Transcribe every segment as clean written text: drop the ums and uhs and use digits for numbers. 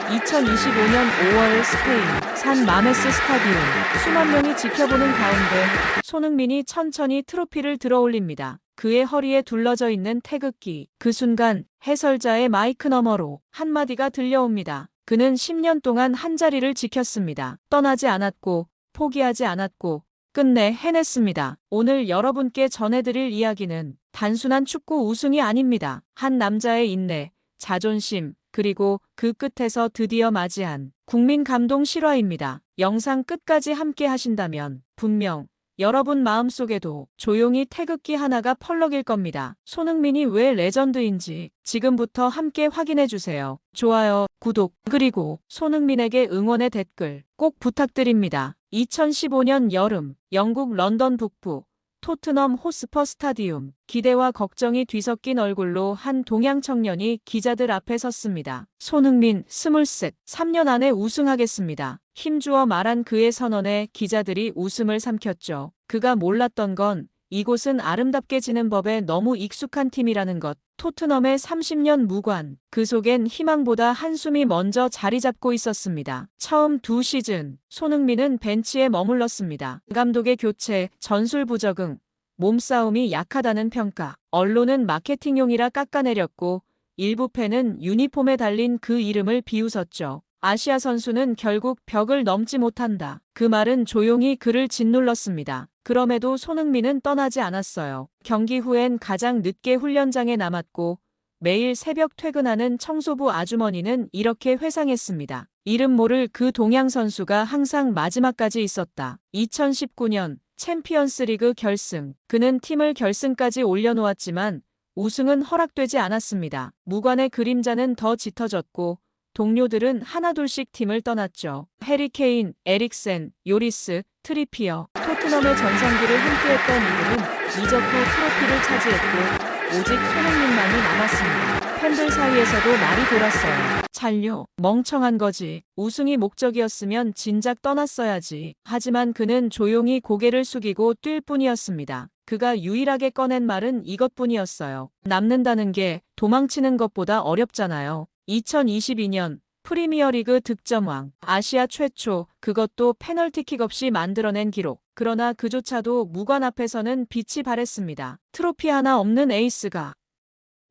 2025년 5월 스페인 산 마메스 스타디움 수만 명이 지켜보는 가운데 손흥민이 천천히 트로피를 들어올립니다. 그의 허리에 둘러져 있는 태극기. 그 순간 해설자의 마이크 너머로 한마디가 들려옵니다. 그는 10년 동안 한자리를 지켰습니다. 떠나지 않았고 포기하지 않았고 끝내 해냈습니다. 오늘 여러분께 전해드릴 이야기는 단순한 축구 우승이 아닙니다. 한 남자의 인내, 자존심, 그리고 그 끝에서 드디어 맞이한 국민 감동 실화입니다. 영상 끝까지 함께 하신다면 분명 여러분 마음속에도 조용히 태극기 하나가 펄럭일 겁니다. 손흥민이 왜 레전드인지 지금부터 함께 확인해주세요. 좋아요, 구독, 그리고 손흥민에게 응원의 댓글 꼭 부탁드립니다. 2015년 여름 영국 런던 북부 토트넘 호스퍼 스타디움. 기대와 걱정이 뒤섞인 얼굴로 한 동양 청년이 기자들 앞에 섰습니다. 손흥민 23, 3년 안에 우승하겠습니다. 힘주어 말한 그의 선언에 기자들이 웃음을 삼켰죠. 그가 몰랐던 건 이곳은 아름답게 지는 법에 너무 익숙한 팀이라는 것. 토트넘의 30년 무관. 그 속엔 희망보다 한숨이 먼저 자리 잡고 있었습니다. 처음 2시즌 손흥민은 벤치에 머물렀습니다. 감독의 교체, 전술 부적응, 몸싸움이 약하다는 평가. 언론은 마케팅용이라 깎아내렸고 일부 팬은 유니폼에 달린 그 이름을 비웃었죠. 아시아 선수는 결국 벽을 넘지 못한다. 그 말은 조용히 그를 짓눌렀습니다. 그럼에도 손흥민은 떠나지 않았어요. 경기 후엔 가장 늦게 훈련장에 남았고 매일 새벽 퇴근하는 청소부 아주머니는 이렇게 회상했습니다. 이름 모를 그 동양 선수가 항상 마지막까지 있었다. 2019년 챔피언스리그 결승. 그는 팀을 결승까지 올려놓았지만 우승은 허락되지 않았습니다. 무관의 그림자는 더 짙어졌고 동료들은 하나둘씩 팀을 떠났죠. 해리 케인, 에릭센, 요리스, 트리피어. 토트넘의 전성기를 함께했던 이들은 이적 후 트로피를 차지했고 오직 손흥민만이 남았습니다. 팬들 사이에서도 말이 돌았어요. 잔류, 멍청한 거지. 우승이 목적이었으면 진작 떠났어야지. 하지만 그는 조용히 고개를 숙이고 뛸 뿐이었습니다. 그가 유일하게 꺼낸 말은 이것뿐이었어요. 남는다는 게 도망치는 것보다 어렵잖아요. 2022년 프리미어리그 득점왕, 아시아 최초, 그것도 페널티킥 없이 만들어낸 기록. 그러나 그조차도 무관 앞에서는 빛이 발했습니다. 트로피 하나 없는 에이스가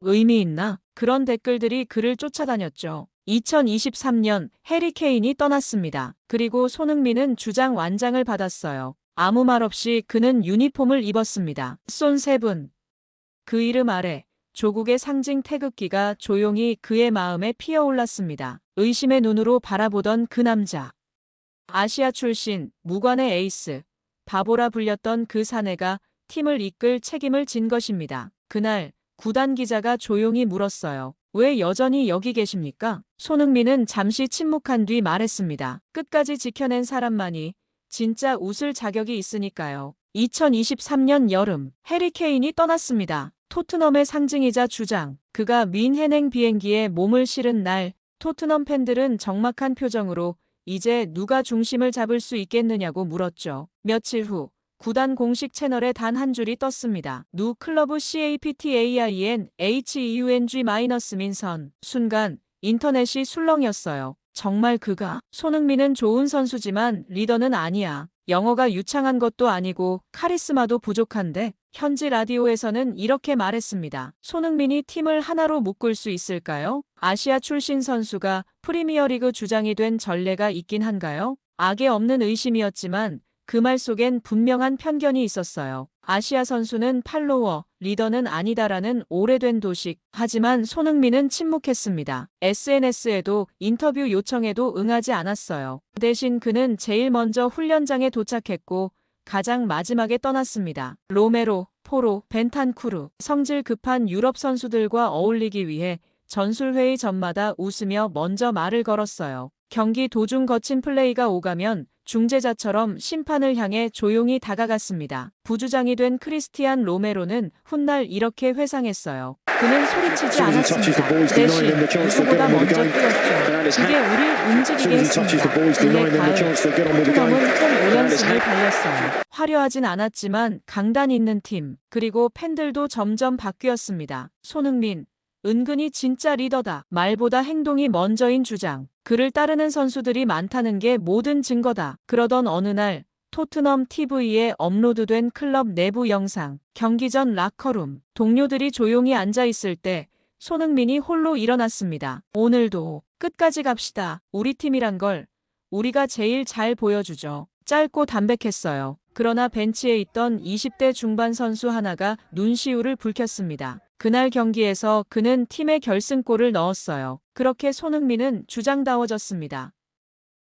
의미 있나? 그런 댓글들이 그를 쫓아다녔죠. 2023년 해리 케인이 떠났습니다. 그리고 손흥민은 주장 완장을 받았어요. 아무 말 없이 그는 유니폼을 입었습니다. 손 세 분. 그 이름 아래 조국의 상징 태극기가 조용히 그의 마음에 피어올랐습니다. 의심의 눈으로 바라보던 그 남자. 아시아 출신, 무관의 에이스, 바보라 불렸던 그 사내가 팀을 이끌 책임을 진 것입니다. 그날 구단 기자가 조용히 물었어요. 왜 여전히 여기 계십니까? 손흥민은 잠시 침묵한 뒤 말했습니다. 끝까지 지켜낸 사람만이 진짜 웃을 자격이 있으니까요. 2023년 여름 해리 케인이 떠났습니다. 토트넘의 상징이자 주장. 그가 뮌헨행 비행기에 몸을 실은 날 토트넘 팬들은 적막한 표정으로 이제 누가 중심을 잡을 수 있겠느냐고 물었죠. 며칠 후 구단 공식 채널에 단 한 줄이 떴습니다. 누 클러브 CAPTAIN HEUNG-민선. 순간 인터넷이 술렁였어요. 정말 그가? 손흥민은 좋은 선수지만 리더는 아니야. 영어가 유창한 것도 아니고 카리스마도 부족한데 현지 라디오에서는 이렇게 말했습니다. 손흥민이 팀을 하나로 묶을 수 있을까요? 아시아 출신 선수가 프리미어리그 주장이 된 전례가 있긴 한가요? 악에 없는 의심이었지만 그 말 속엔 분명한 편견이 있었어요. 아시아 선수는 팔로워, 리더는 아니다라는 오래된 도식. 하지만 손흥민은 침묵했습니다. SNS에도 인터뷰 요청에도 응하지 않았어요. 대신 그는 제일 먼저 훈련장에 도착했고 가장 마지막에 떠났습니다. 로메로, 포로, 벤탄쿠르. 성질 급한 유럽 선수들과 어울리기 위해 전술회의 전마다 웃으며 먼저 말을 걸었어요. 경기 도중 거친 플레이가 오가면 중재자처럼 심판을 향해 조용히 다가갔습니다. 부주장이 된 크리스티안 로메로는 훗날 이렇게 회상했어요. 그는 소리치지 않았습니다. 대신 누구보다 먼저 뛰었죠. 그게 우릴 움직이게 했습니다. 그의 가을, 토트넘은 홈 5연승을 달렸어요. 화려하진 않았지만 강단 있는 팀, 그리고 팬들도 점점 바뀌었습니다. 손흥민, 은근히 진짜 리더다. 말보다 행동이 먼저인 주장. 그를 따르는 선수들이 많다는 게 모든 증거다. 그러던 어느 날 토트넘 TV에 업로드된 클럽 내부 영상. 경기 전 라커룸. 동료들이 조용히 앉아 있을 때 손흥민이 홀로 일어났습니다. 오늘도 끝까지 갑시다. 우리 팀이란 걸 우리가 제일 잘 보여주죠. 짧고 담백했어요. 그러나 벤치에 있던 20대 중반 선수 하나가 눈시울을 붉혔습니다. 그날 경기에서 그는 팀의 결승골을 넣었어요. 그렇게 손흥민은 주장다워졌습니다.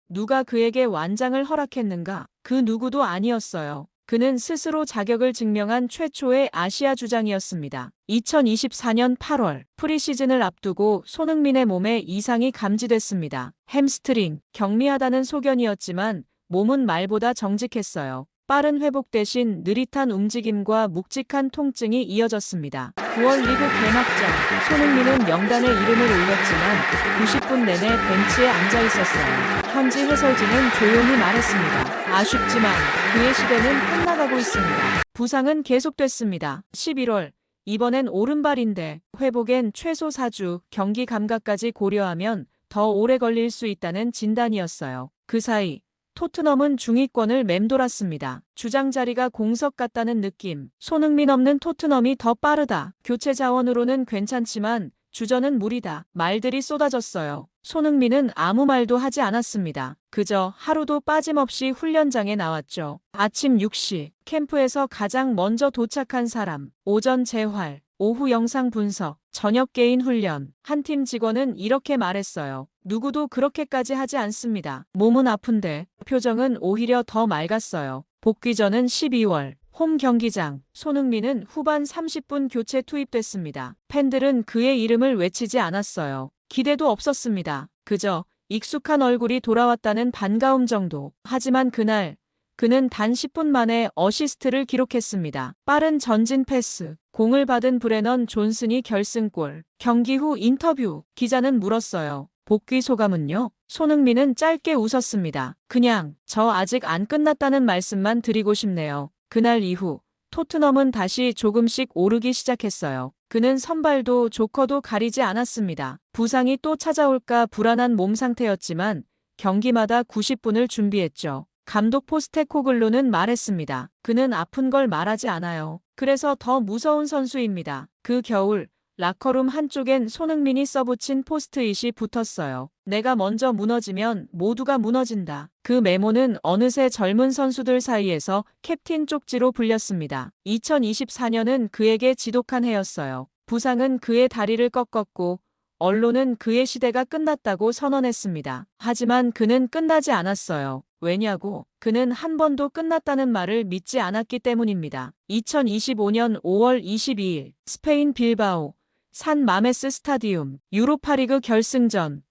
누가 그에게 완장을 허락했는가? 그 누구도 아니었어요. 그는 스스로 자격을 증명한 최초의 아시아 주장이었습니다. 2024년 8월 프리시즌을 앞두고 손흥민의 몸에 이상이 감지됐습니다. 햄스트링, 경미하다는 소견이었지만 몸은 말보다 정직했어요. 빠른 회복 대신 느릿한 움직임과 묵직한 통증이 이어졌습니다. 9월 리그 개막전, 손흥민은 명단에 이름을 올렸지만 90분 내내 벤치에 앉아 있었어요. 현지 해설진은 조용히 말했습니다. 아쉽지만 그의 시대는 끝나가고 있습니다. 부상은 계속됐습니다. 11월, 이번엔 오른발인데 회복엔 최소 4주, 경기 감각까지 고려하면 더 오래 걸릴 수 있다는 진단이었어요. 그 사이 토트넘은 중위권을 맴돌았습니다. 주장 자리가 공석 같다는 느낌. 손흥민 없는 토트넘이 더 빠르다. 교체 자원으로는 괜찮지만 주전은 무리다. 말들이 쏟아졌어요. 손흥민은 아무 말도 하지 않았습니다. 그저 하루도 빠짐없이 훈련장에 나왔죠. 아침 6시, 캠프에서 가장 먼저 도착한 사람. 오전 재활, 오후 영상 분석, 저녁 개인 훈련. 한 팀 직원은 이렇게 말했어요. 누구도 그렇게까지 하지 않습니다. 몸은 아픈데 표정은 오히려 더 맑았어요. 복귀 전은 12월. 홈 경기장. 손흥민은 후반 30분 교체 투입됐습니다. 팬들은 그의 이름을 외치지 않았어요. 기대도 없었습니다. 그저 익숙한 얼굴이 돌아왔다는 반가움 정도. 하지만 그날 그는 단 10분 만에 어시스트를 기록했습니다. 빠른 전진 패스. 공을 받은 브레넌 존슨이 결승골. 경기 후 인터뷰. 기자는 물었어요. 복귀 소감은요? 손흥민은 짧게 웃었습니다. 그냥 저 아직 안 끝났다는 말씀만 드리고 싶네요. 그날 이후 토트넘은 다시 조금씩 오르기 시작했어요. 그는 선발도 조커도 가리지 않았습니다. 부상이 또 찾아올까 불안한 몸 상태였지만 경기마다 90분을 준비했죠. 감독 포스테코글루는 말했습니다. 그는 아픈 걸 말하지 않아요. 그래서 더 무서운 선수입니다. 그 겨울 라커룸 한쪽엔 손흥민이 써붙인 포스트잇이 붙었어요. 내가 먼저 무너지면 모두가 무너진다. 그 메모는 어느새 젊은 선수들 사이에서 캡틴 쪽지로 불렸습니다. 2024년은 그에게 지독한 해였어요. 부상은 그의 다리를 꺾었고 언론은 그의 시대가 끝났다고 선언했습니다. 하지만 그는 끝나지 않았어요. 왜냐고? 그는 한 번도 끝났다는 말을 믿지 않았기 때문입니다. 2025년 5월 22일 스페인 빌바오 산 마메스 스타디움 유로파리그 결승전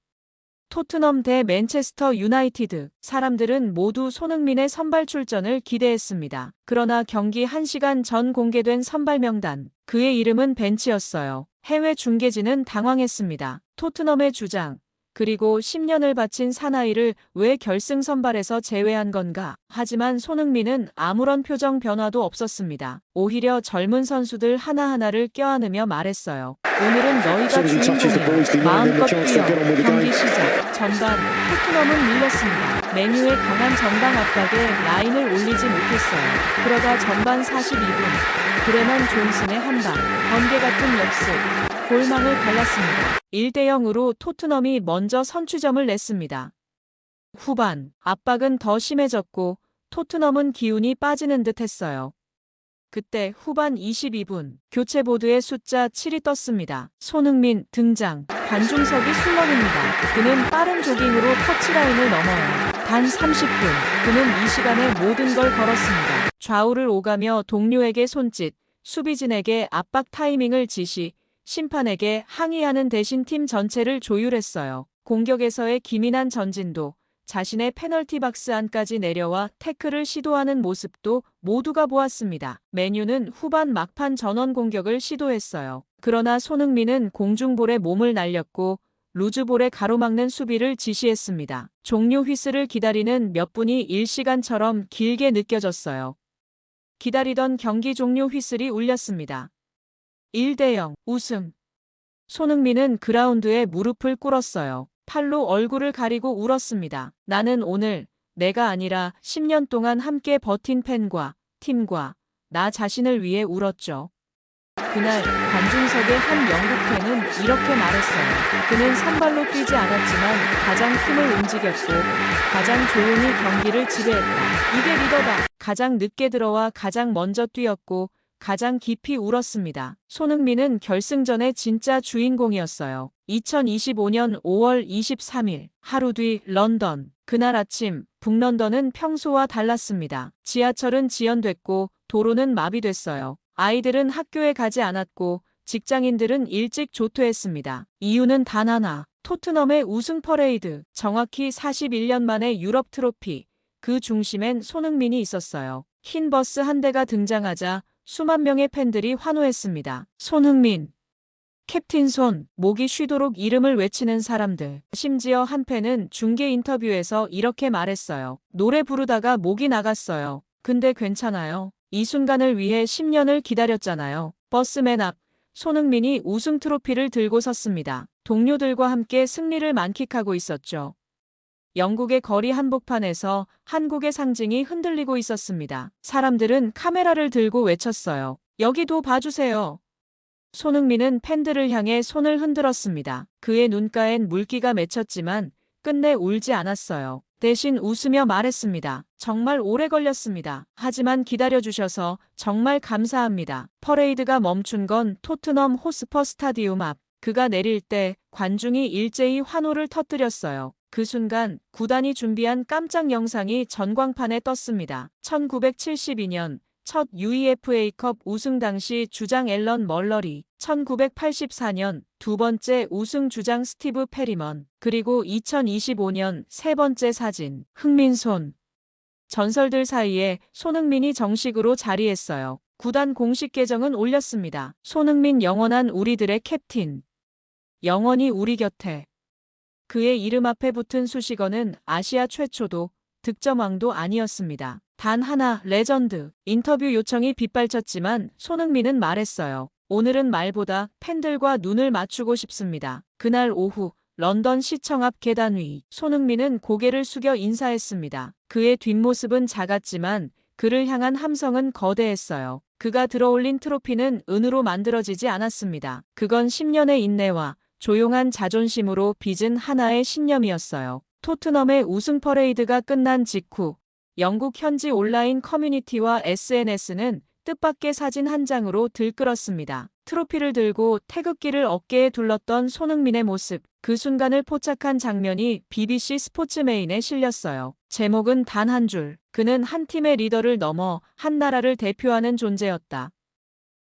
토트넘 대 맨체스터 유나이티드. 사람들은 모두 손흥민의 선발 출전을 기대했습니다. 그러나 경기 1시간 전 공개된 선발 명단. 그의 이름은 벤치였어요. 해외 중계진은 당황했습니다. 토트넘의 주장, 그리고 10년을 바친 사나이를 왜 결승 선발에서 제외한 건가? 하지만 손흥민은 아무런 표정 변화도 없었습니다. 오히려 젊은 선수들 하나하나를 껴안으며 말했어요. 오늘은 너희가 주인공이야. 마음껏 뛰어. 경기 시작. 전반 토트넘은 밀렸습니다. 메뉴의 강한 전방 압박에 라인을 올리지 못했어요. 그러다 전반 42분 브레넌 존슨의 한방, 번개 같은 역습. 골망을 갈랐습니다. 1대0으로 토트넘이 먼저 선취점을 냈습니다. 후반, 압박은 더 심해졌고 토트넘은 기운이 빠지는 듯 했어요. 그때 후반 22분, 교체 보드에 숫자 7이 떴습니다. 손흥민 등장, 관중석이 술렁입니다. 그는 빠른 조깅으로 터치라인을 넘어요. 단 30분, 그는 이 시간에 모든 걸 걸었습니다. 좌우를 오가며 동료에게 손짓, 수비진에게 압박 타이밍을 지시, 심판에게 항의하는 대신 팀 전체를 조율했어요. 공격에서의 기민한 전진도, 자신의 페널티 박스 안까지 내려와 태클을 시도하는 모습도 모두가 보았습니다. 맨유는 후반 막판 전원 공격을 시도했어요. 그러나 손흥민은 공중볼에 몸을 날렸고 루즈볼에 가로막는 수비를 지시했습니다. 종료 휘슬을 기다리는 몇 분이 일시간처럼 길게 느껴졌어요. 기다리던 경기 종료 휘슬이 울렸습니다. 1대0 우승. 손흥민은 그라운드에 무릎을 꿇었어요. 팔로 얼굴을 가리고 울었습니다. 나는 오늘 내가 아니라 10년 동안 함께 버틴 팬과 팀과 나 자신을 위해 울었죠. 그날 관중석의 한 영국 팬은 이렇게 말했어요. 그는 선발로 뛰지 않았지만 가장 팀을 움직였고 가장 조용히 경기를 지배했다. 이게 리더다. 가장 늦게 들어와 가장 먼저 뛰었고 가장 깊이 울었습니다. 손흥민은 결승전의 진짜 주인공이었어요. 2025년 5월 23일 하루 뒤 런던. 그날 아침 북런던은 평소와 달랐습니다. 지하철은 지연됐고 도로는 마비됐어요. 아이들은 학교에 가지 않았고 직장인들은 일찍 조퇴했습니다. 이유는 단 하나. 토트넘의 우승 퍼레이드. 정확히 41년 만에 유럽 트로피. 그 중심엔 손흥민이 있었어요. 흰 버스 한 대가 등장하자 수만 명의 팬들이 환호했습니다. 손흥민. 캡틴 손, 목이 쉬도록 이름을 외치는 사람들. 심지어 한 팬은 중계 인터뷰에서 이렇게 말했어요. 노래 부르다가 목이 나갔어요. 근데 괜찮아요. 이 순간을 위해 10년을 기다렸잖아요. 버스맨 앞, 손흥민이 우승 트로피를 들고 섰습니다. 동료들과 함께 승리를 만끽하고 있었죠. 영국의 거리 한복판에서 한국의 상징이 흔들리고 있었습니다. 사람들은 카메라를 들고 외쳤어요. 여기도 봐주세요. 손흥민은 팬들을 향해 손을 흔들었습니다. 그의 눈가엔 물기가 맺혔지만 끝내 울지 않았어요. 대신 웃으며 말했습니다. 정말 오래 걸렸습니다. 하지만 기다려주셔서 정말 감사합니다. 퍼레이드가 멈춘 건 토트넘 호스퍼 스타디움 앞. 그가 내릴 때 관중이 일제히 환호를 터뜨렸어요. 그 순간 구단이 준비한 깜짝 영상이 전광판에 떴습니다. 1972년 첫 UEFA컵 우승 당시 주장 앨런 멀러리, 1984년 두 번째 우승 주장 스티브 페리먼, 그리고 2025년 세 번째 사진, 흥민손. 전설들 사이에 손흥민이 정식으로 자리했어요. 구단 공식 계정은 올렸습니다. 손흥민 영원한 우리들의 캡틴. 영원히 우리 곁에. 그의 이름 앞에 붙은 수식어는 아시아 최초도 득점왕도 아니었습니다. 단 하나, 레전드. 인터뷰 요청이 빗발쳤지만 손흥민은 말했어요. 오늘은 말보다 팬들과 눈을 맞추고 싶습니다. 그날 오후 런던 시청 앞 계단 위 손흥민은 고개를 숙여 인사했습니다. 그의 뒷모습은 작았지만 그를 향한 함성은 거대했어요. 그가 들어올린 트로피는 은으로 만들어지지 않았습니다. 그건 10년의 인내와 조용한 자존심으로 빚은 하나의 신념이었어요. 토트넘의 우승 퍼레이드가 끝난 직후 영국 현지 온라인 커뮤니티와 SNS는 뜻밖의 사진 한 장으로 들끓었습니다. 트로피를 들고 태극기를 어깨에 둘렀던 손흥민의 모습, 그 순간을 포착한 장면이 BBC 스포츠메인에 실렸어요. 제목은 단 한 줄. 그는 한 팀의 리더를 넘어 한 나라를 대표하는 존재였다.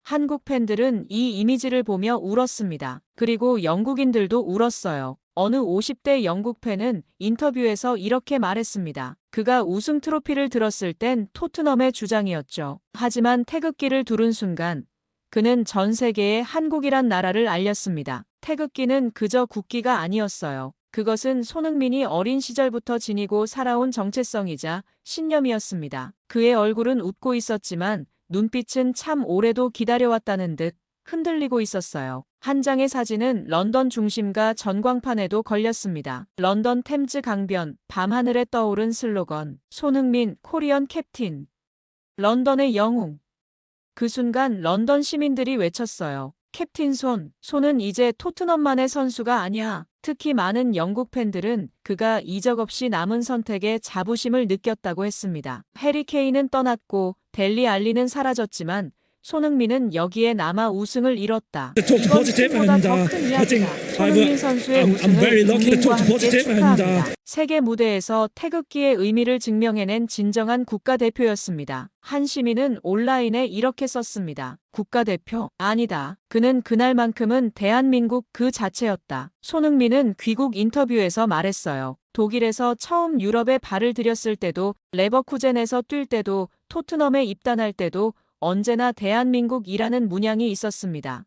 한국 팬들은 이 이미지를 보며 울었습니다. 그리고 영국인들도 울었어요. 어느 50대 영국 팬은 인터뷰에서 이렇게 말했습니다. 그가 우승 트로피를 들었을 땐 토트넘의 주장이었죠. 하지만 태극기를 두른 순간 그는 전 세계에 한국이란 나라를 알렸습니다. 태극기는 그저 국기가 아니었어요. 그것은 손흥민이 어린 시절부터 지니고 살아온 정체성이자 신념이었습니다. 그의 얼굴은 웃고 있었지만 눈빛은 참 오래도 기다려왔다는 듯 흔들리고 있었어요. 한 장의 사진은 런던 중심가 전광판에도 걸렸습니다. 런던 템즈 강변, 밤하늘에 떠오른 슬로건, 손흥민, 코리언 캡틴. 런던의 영웅. 그 순간 런던 시민들이 외쳤어요. 캡틴 손, 손은 이제 토트넘만의 선수가 아니야. 특히 많은 영국 팬들은 그가 이적 없이 남은 선택에 자부심을 느꼈다고 했습니다. 해리 케인은 떠났고 델리 알리는 사라졌지만 손흥민은 여기에 남아 우승을 이뤘다. 이건 팀보다 더 큰 이야기다. 손흥민 선수의 우승을 국민과 함께 축하합니다. 세계 무대에서 태극기의 의미를 증명해낸 진정한 국가대표였습니다. 한 시민은 온라인에 이렇게 썼습니다. 국가대표? 아니다. 그는 그날만큼은 대한민국 그 자체였다. 손흥민은 귀국 인터뷰에서 말했어요. 독일에서 처음 유럽에 발을 들였을 때도, 레버쿠젠에서 뛸 때도, 토트넘에 입단할 때도 언제나 대한민국이라는 문양이 있었습니다.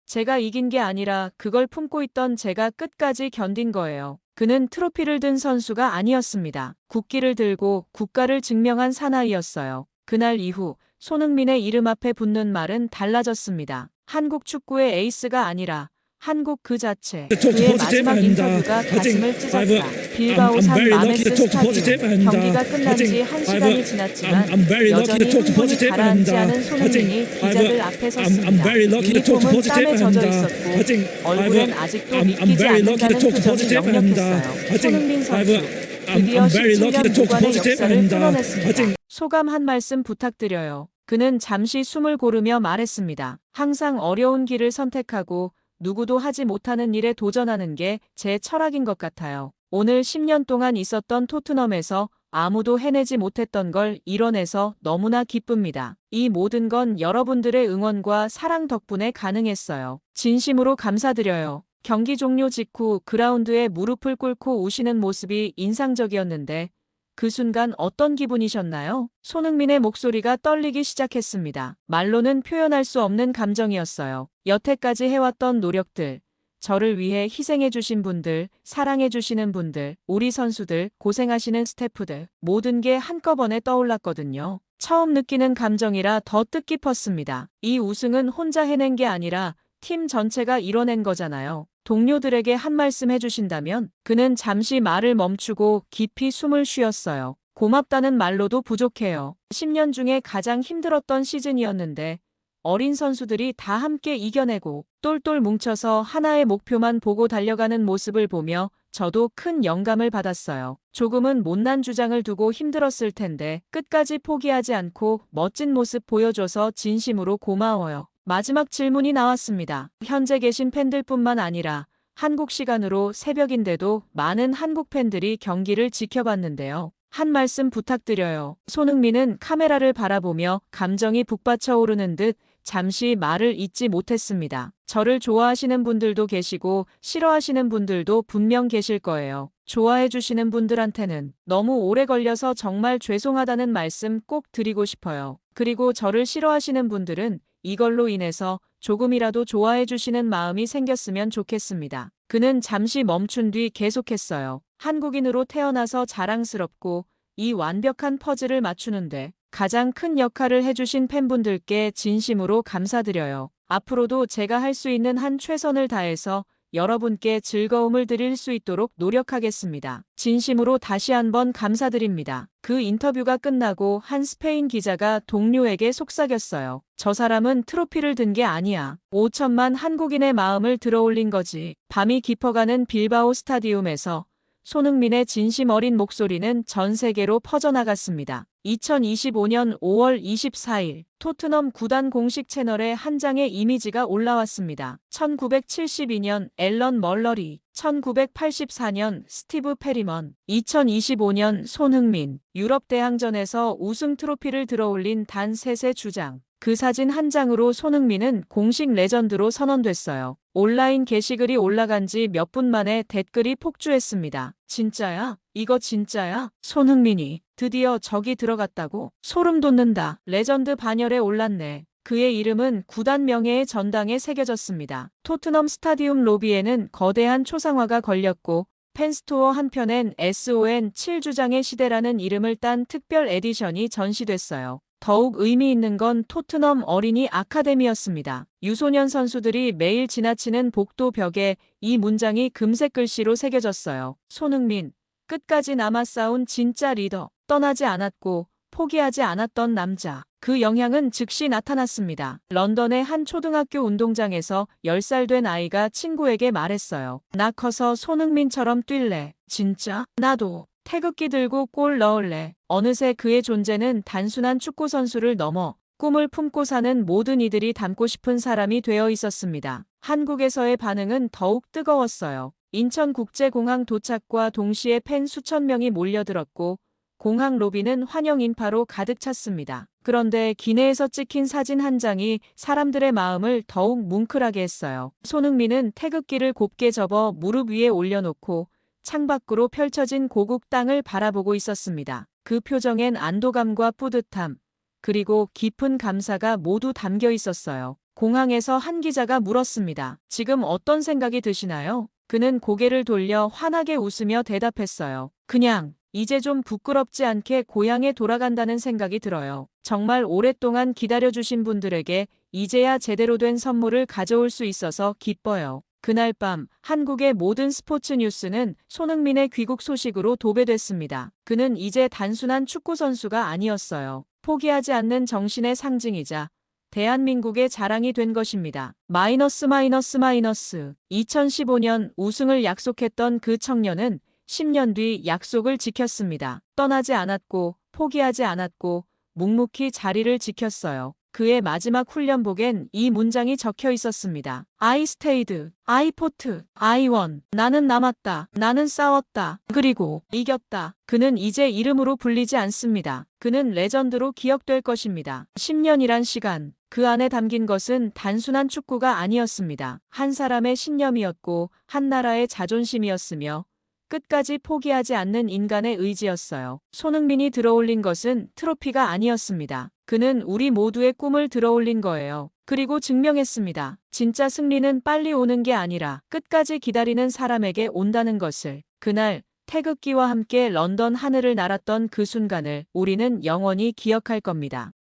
제가 이긴 게 아니라 그걸 품고 있던 제가 끝까지 견딘 거예요. 그는 트로피를 든 선수가 아니었습니다. 국기를 들고 국가를 증명한 사나이였어요. 그날 이후 손흥민의 이름 앞에 붙는 말은 달라졌습니다. 한국 축구의 에이스가 아니라 한국 그 자체. talk to 그의 positive 마지막 and 인터뷰가 I think 가슴을 찢었다. I'm 빌바오산 very lucky 마메스 to talk to positive 스타디움. and 경기가 끝난 I 지 think 1시간이 지났지만 I'm very lucky to 여전히 talk to 흥분이 positive and 가라앉지 않은 I 손흥민이 think 기자들 앞에 I'm 섰습니다. very lucky to talk to 유니폼은 positive 땀에 젖어 and 있었고 I think 얼굴엔 아직도 I'm 믿기지 very lucky to 않는다는 talk to 표정이 positive and 역력했어요. I think 손흥민 선수 드디어 I'm very lucky to 17년 talk to 무관의 positive 역사를 and I 끊어냈습니다. think 소감 한 말씀 부탁드려요. 그는 잠시 숨을 고르며 말했습니다. 항상 어려운 길을 선택하고 누구도 하지 못하는 일에 도전하는 게 제 철학인 것 같아요. 오늘 10년 동안 있었던 토트넘에서 아무도 해내지 못했던 걸 이뤄내서 너무나 기쁩니다. 이 모든 건 여러분들의 응원과 사랑 덕분에 가능했어요. 진심으로 감사드려요. 경기 종료 직후 그라운드에 무릎을 꿇고 우시는 모습이 인상적이었는데 그 순간 어떤 기분이셨나요? 손흥민의 목소리가 떨리기 시작했습니다. 말로는 표현할 수 없는 감정이었어요. 여태까지 해왔던 노력들, 저를 위해 희생해주신 분들, 사랑해주시는 분들, 우리 선수들, 고생하시는 스태프들, 모든 게 한꺼번에 떠올랐거든요. 처음 느끼는 감정이라 더 뜻깊었습니다. 이 우승은 혼자 해낸 게 아니라 팀 전체가 이뤄낸 거잖아요. 동료들에게 한 말씀 해주신다면? 그는 잠시 말을 멈추고 깊이 숨을 쉬었어요. 고맙다는 말로도 부족해요. 10년 중에 가장 힘들었던 시즌이었는데 어린 선수들이 다 함께 이겨내고 똘똘 뭉쳐서 하나의 목표만 보고 달려가는 모습을 보며 저도 큰 영감을 받았어요. 조금은 못난 주장을 두고 힘들었을 텐데 끝까지 포기하지 않고 멋진 모습 보여줘서 진심으로 고마워요. 마지막 질문이 나왔습니다. 현재 계신 팬들뿐만 아니라 한국 시간으로 새벽인데도 많은 한국 팬들이 경기를 지켜봤는데요. 한 말씀 부탁드려요. 손흥민은 카메라를 바라보며 감정이 북받쳐 오르는 듯 잠시 말을 잇지 못했습니다. 저를 좋아하시는 분들도 계시고 싫어하시는 분들도 분명 계실 거예요. 좋아해 주시는 분들한테는 너무 오래 걸려서 정말 죄송하다는 말씀 꼭 드리고 싶어요. 그리고 저를 싫어하시는 분들은 이걸로 인해서 조금이라도 좋아해 주시는 마음이 생겼으면 좋겠습니다. 그는 잠시 멈춘 뒤 계속했어요. 한국인으로 태어나서 자랑스럽고 이 완벽한 퍼즐을 맞추는데 가장 큰 역할을 해주신 팬분들께 진심으로 감사드려요. 앞으로도 제가 할 수 있는 한 최선을 다해서 여러분께 즐거움을 드릴 수 있도록 노력하겠습니다. 진심으로 다시 한번 감사드립니다. 그 인터뷰가 끝나고 한 스페인 기자가 동료에게 속삭였어요. 저 사람은 트로피를 든 게 아니야. 5천만 한국인의 마음을 들어올린 거지. 밤이 깊어가는 빌바오 스타디움에서 손흥민의 진심 어린 목소리는 전 세계로 퍼져나갔습니다. 2025년 5월 24일 토트넘 구단 공식 채널에 한 장의 이미지가 올라왔습니다. 1972년 앨런 멀러리, 1984년 스티브 페리먼, 2025년 손흥민. 유럽 대항전에서 우승 트로피를 들어올린 단 셋의 주장. 그 사진 한 장으로 손흥민은 공식 레전드로 선언됐어요. 온라인 게시글이 올라간 지 몇 분 만에 댓글이 폭주했습니다. 진짜야? 이거 진짜야? 손흥민이 드디어 저기 들어갔다고? 소름 돋는다. 레전드 반열에 올랐네. 그의 이름은 구단 명예의 전당에 새겨졌습니다. 토트넘 스타디움 로비에는 거대한 초상화가 걸렸고 팬스토어 한편엔 SON 7주장의 시대라는 이름을 딴 특별 에디션이 전시됐어요. 더욱 의미 있는 건 토트넘 어린이 아카데미였습니다. 유소년 선수들이 매일 지나치는 복도 벽에 이 문장이 금색 글씨로 새겨졌어요. 손흥민, 끝까지 남아 싸운 진짜 리더, 떠나지 않았고 포기하지 않았던 남자. 그 영향은 즉시 나타났습니다. 런던의 한 초등학교 운동장에서 10살 된 아이가 친구에게 말했어요. 나 커서 손흥민처럼 뛸래. 진짜? 나도. 태극기 들고 골 넣을래. 어느새 그의 존재는 단순한 축구 선수를 넘어 꿈을 품고 사는 모든 이들이 닮고 싶은 사람이 되어 있었습니다. 한국에서의 반응은 더욱 뜨거웠어요. 인천국제공항 도착과 동시에 팬 수천 명이 몰려들었고 공항 로비는 환영 인파로 가득 찼습니다. 그런데 기내에서 찍힌 사진 한 장이 사람들의 마음을 더욱 뭉클하게 했어요. 손흥민은 태극기를 곱게 접어 무릎 위에 올려놓고 창밖으로 펼쳐진 고국 땅을 바라보고 있었습니다. 그 표정엔 안도감과 뿌듯함, 그리고 깊은 감사가 모두 담겨 있었어요. 공항에서 한 기자가 물었습니다. 지금 어떤 생각이 드시나요? 그는 고개를 돌려 환하게 웃으며 대답했어요. 그냥 이제 좀 부끄럽지 않게 고향에 돌아간다는 생각이 들어요. 정말 오랫동안 기다려주신 분들에게 이제야 제대로 된 선물을 가져올 수 있어서 기뻐요. 그날 밤 한국의 모든 스포츠 뉴스는 손흥민의 귀국 소식으로 도배됐습니다. 그는 이제 단순한 축구 선수가 아니었어요. 포기하지 않는 정신의 상징이자 대한민국의 자랑이 된 것입니다. 마이너스. 2015년 우승을 약속했던 그 청년은 10년 뒤 약속을 지켰습니다. 떠나지 않았고 포기하지 않았고 묵묵히 자리를 지켰어요. 그의 마지막 훈련복엔 이 문장이 적혀 있었습니다. I stayed, I fought, I won. 나는 남았다. 나는 싸웠다. 그리고 이겼다. 그는 이제 이름으로 불리지 않습니다. 그는 레전드로 기억될 것입니다. 10년이란 시간. 그 안에 담긴 것은 단순한 축구가 아니었습니다. 한 사람의 신념이었고 한 나라의 자존심이었으며 끝까지 포기하지 않는 인간의 의지였어요. 손흥민이 들어올린 것은 트로피가 아니었습니다. 그는 우리 모두의 꿈을 들어올린 거예요. 그리고 증명했습니다. 진짜 승리는 빨리 오는 게 아니라 끝까지 기다리는 사람에게 온다는 것을. 그날 태극기와 함께 런던 하늘을 날았던 그 순간을 우리는 영원히 기억할 겁니다.